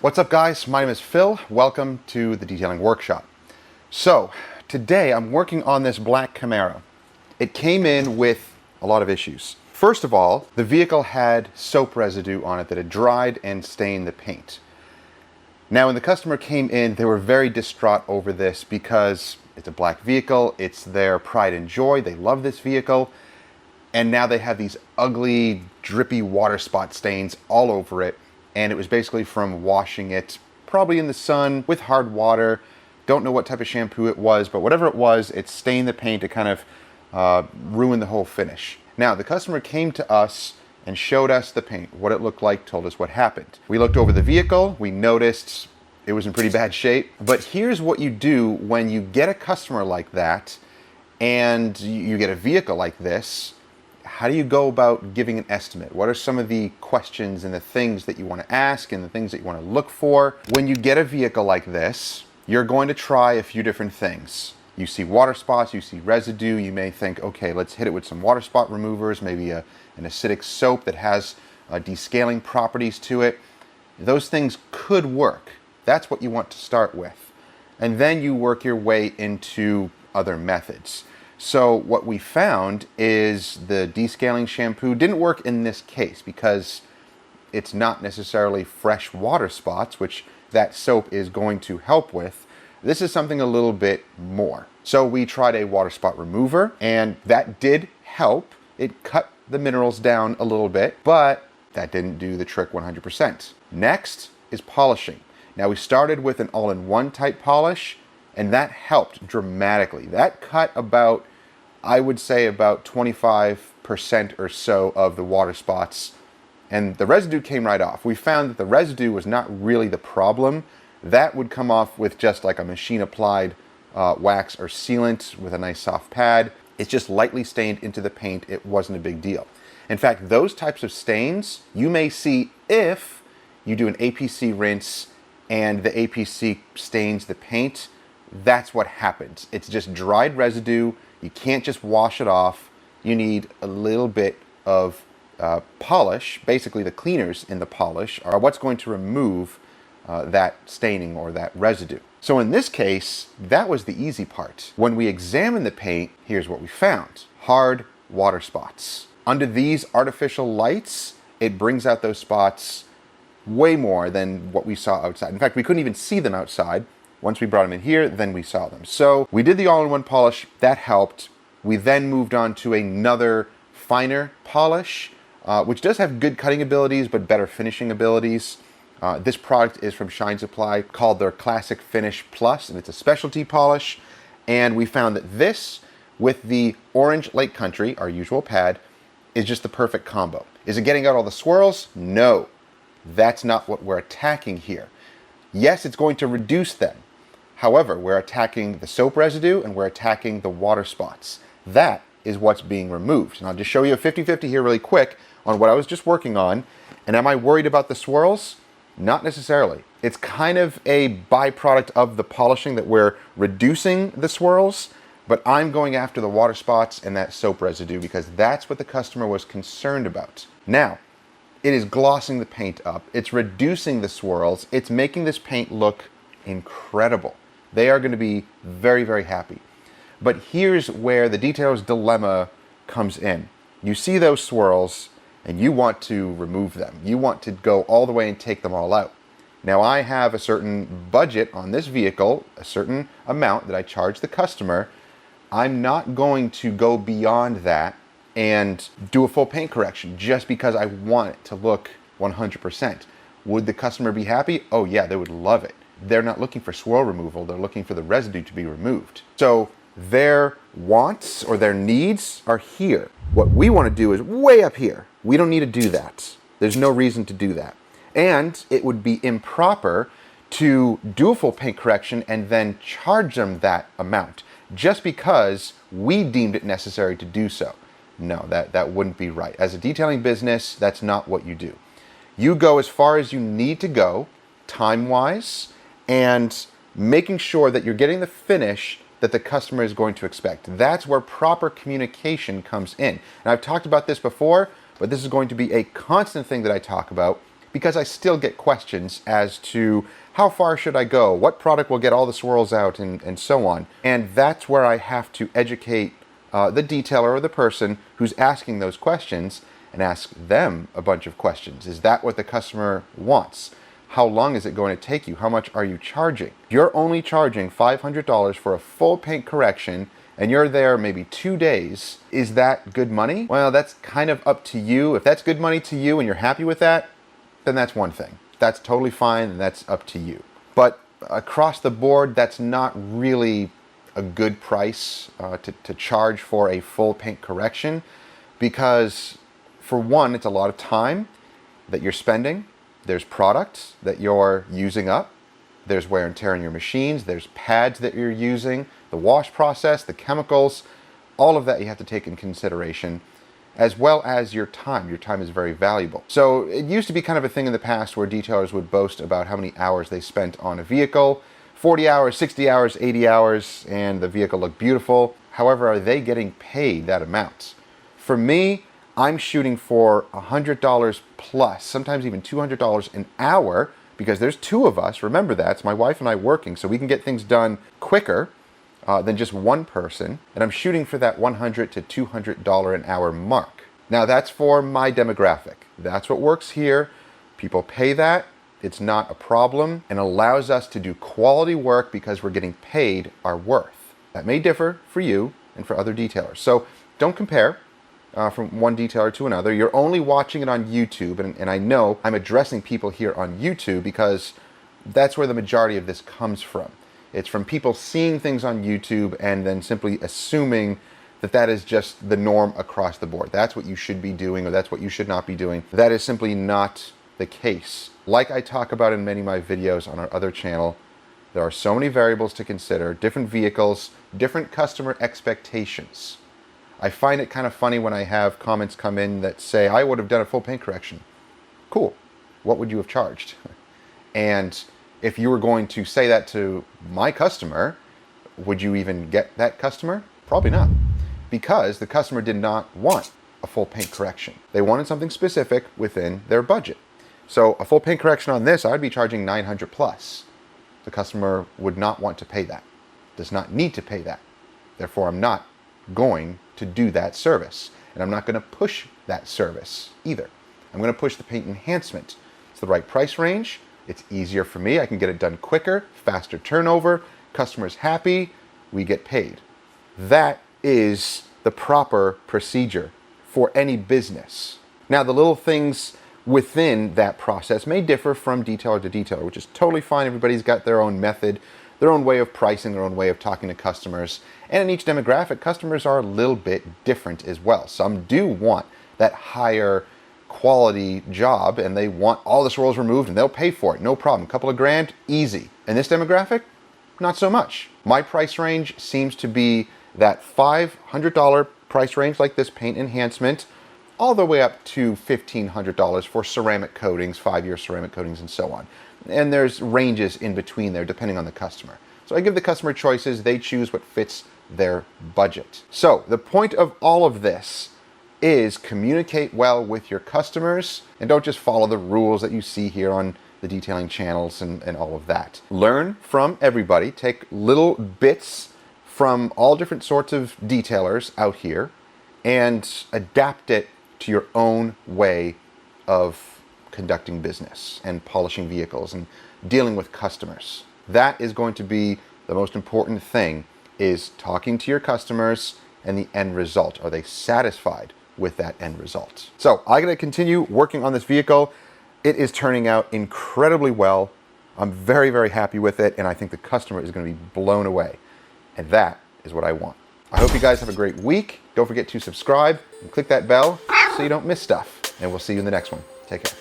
What's up, guys? My name is Phil. Welcome to the Detailing Workshop. So today I'm working on this black Camaro. It came in with a lot of issues. First of all, the vehicle had soap residue on it that had dried and stained the paint. Now when the customer came in, they were very distraught over this because it's a black vehicle, it's their pride and joy, they love this vehicle, and now they have these ugly, drippy water spot stains all over it. And it was basically from washing it, probably in the sun, with hard water. Don't know what type of shampoo it was, but whatever it was, it stained the paint to kind of ruin the whole finish. Now, the customer came to us and showed us the paint, what it looked like, told us what happened. We looked over the vehicle, we noticed it was in pretty bad shape. But here's what you do when you get a customer like that, and you get a vehicle like this. How do you go about giving an estimate? What are some of the questions and the things that you want to ask and the things that you want to look for? When you get a vehicle like this, you're going to try a few different things. You see water spots, you see residue, you may think, okay, let's hit it with some water spot removers, maybe an acidic soap that has descaling properties to it. Those things could work. That's what you want to start with. And then you work your way into other methods. So what we found is the descaling shampoo didn't work in this case because it's not necessarily fresh water spots, which that soap is going to help with. This is something a little bit more. So we tried a water spot remover, and that did help. It cut the minerals down a little bit, but that didn't do the trick 100%. Next is polishing. Now we started with an all-in-one type polish, and that helped dramatically. That cut about, I would say, about 25% or so of the water spots, and the residue came right off. We found that the residue was not really the problem. That would come off with just like a machine applied wax or sealant with a nice soft pad. It's just lightly stained into the paint. It wasn't a big deal. In fact, those types of stains you may see if you do an APC rinse and the APC stains the paint. That's what happens. It's just dried residue. You can't just wash it off. You need a little bit of polish. Basically, the cleaners in the polish are what's going to remove that staining or that residue. So in this case, that was the easy part. When we examined the paint, here's what we found. Hard water spots. Under these artificial lights, it brings out those spots way more than what we saw outside. In fact, we couldn't even see them outside. Once we brought them in here, then we saw them. So we did the all-in-one polish. That helped. We then moved on to another finer polish, which does have good cutting abilities, but better finishing abilities. This product is from Shine Supply, called their Classic Finish Plus, and it's a specialty polish. And we found that this, with the Orange Lake Country, our usual pad, is just the perfect combo. Is it getting out all the swirls? No. That's not what we're attacking here. Yes, it's going to reduce them. However, we're attacking the soap residue and we're attacking the water spots. That is what's being removed. And I'll just show you a 50-50 here really quick on what I was just working on. And am I worried about the swirls? Not necessarily. It's kind of a byproduct of the polishing that we're reducing the swirls, but I'm going after the water spots and that soap residue because that's what the customer was concerned about. Now, it is glossing the paint up. It's reducing the swirls. It's making this paint look incredible. They are going to be very, very happy. But here's where the detailer's dilemma comes in. You see those swirls and you want to remove them. You want to go all the way and take them all out. Now I have a certain budget on this vehicle, a certain amount that I charge the customer. I'm not going to go beyond that and do a full paint correction just because I want it to look 100%. Would the customer be happy? Oh yeah, they would love it. They're not looking for swirl removal, they're looking for the residue to be removed. So their wants or their needs are here. What we want to do is way up here. We don't need to do that. There's no reason to do that. And it would be improper to do a full paint correction and then charge them that amount just because we deemed it necessary to do so. No, that wouldn't be right. As a detailing business, that's not what you do. You go as far as you need to go, time-wise, and making sure that you're getting the finish that the customer is going to expect. That's where proper communication comes in. And I've talked about this before, but this is going to be a constant thing that I talk about. because I still get questions as to how far should I go, what product will get all the swirls out, and so on. And that's where I have to educate the detailer or the person who's asking those questions and ask them a bunch of questions. Is that what the customer wants? How long is it going to take you? How much are you charging? You're only charging $500 for a full paint correction and you're there maybe 2 days. Is that good money? Well, that's kind of up to you. If that's good money to you and you're happy with that, then that's one thing. That's totally fine and that's up to you. But across the board, that's not really a good price to charge for a full paint correction, because for one, it's a lot of time that you're spending. There's products that you're using up. There's wear and tear on your machines. There's pads that you're using, the wash process, the chemicals, all of that you have to take in consideration, as well as your time. Your time is very valuable. So it used to be kind of a thing in the past where detailers would boast about how many hours they spent on a vehicle, 40 hours, 60 hours, 80 hours, and the vehicle looked beautiful. However, are they getting paid that amount? For me, I'm shooting for $100 plus, sometimes even $200 an hour, because there's two of us. Remember that, it's my wife and I working, so we can get things done quicker than just one person. And I'm shooting for that $100 to $200 an hour mark. Now that's for my demographic. That's what works here. People pay that. It's not a problem and allows us to do quality work because we're getting paid our worth. That may differ for you and for other detailers. So don't compare from one detailer to another. You're only watching it on YouTube, and I know I'm addressing people here on YouTube because that's where the majority of this comes from. It's from people seeing things on YouTube and then simply assuming that that is just the norm across the board. That's what you should be doing, or that's what you should not be doing. That is simply not the case. Like I talk about in many of my videos on our other channel, there are so many variables to consider, different vehicles, different customer expectations. I find it kind of funny when I have comments come in that say, I would have done a full paint correction. Cool. What would you have charged? And if you were going to say that to my customer, would you even get that customer? Probably not, because the customer did not want a full paint correction. They wanted something specific within their budget. So a full paint correction on this, I'd be charging $900 plus. The customer would not want to pay that, does not need to pay that. Therefore, I'm not going to do that service. And I'm not going to push that service either. I'm going to push the paint enhancement. It's the right price range. It's easier for me. I can get it done quicker, faster turnover, customer's happy, we get paid. That is the proper procedure for any business. Now, the little things within that process may differ from detailer to detailer, which is totally fine. Everybody's got their own method, their own way of pricing, their own way of talking to customers. And in each demographic, customers are a little bit different as well. Some do want that higher quality job and they want all the swirls removed and they'll pay for it, no problem. A couple of grand, easy. In this demographic, not so much. My price range seems to be that $500 price range like this paint enhancement, all the way up to $1,500 for ceramic coatings, 5-year ceramic coatings, and so on. And there's ranges in between there depending on the customer. So I give the customer choices, they choose what fits their budget. So the point of all of this is communicate well with your customers and don't just follow the rules that you see here on the detailing channels and all of that. Learn from everybody, take little bits from all different sorts of detailers out here and adapt it to your own way of conducting business and polishing vehicles and dealing with customers. That is going to be the most important thing, is talking to your customers and the end result. Are they satisfied with that end result? So I'm going to continue working on this vehicle. It is turning out incredibly well. I'm very, very happy with it, and I think the customer is going to be blown away. And that is what I want. I hope you guys have a great week. Don't forget to subscribe and click that bell so you don't miss stuff. And we'll see you in the next one. Take care.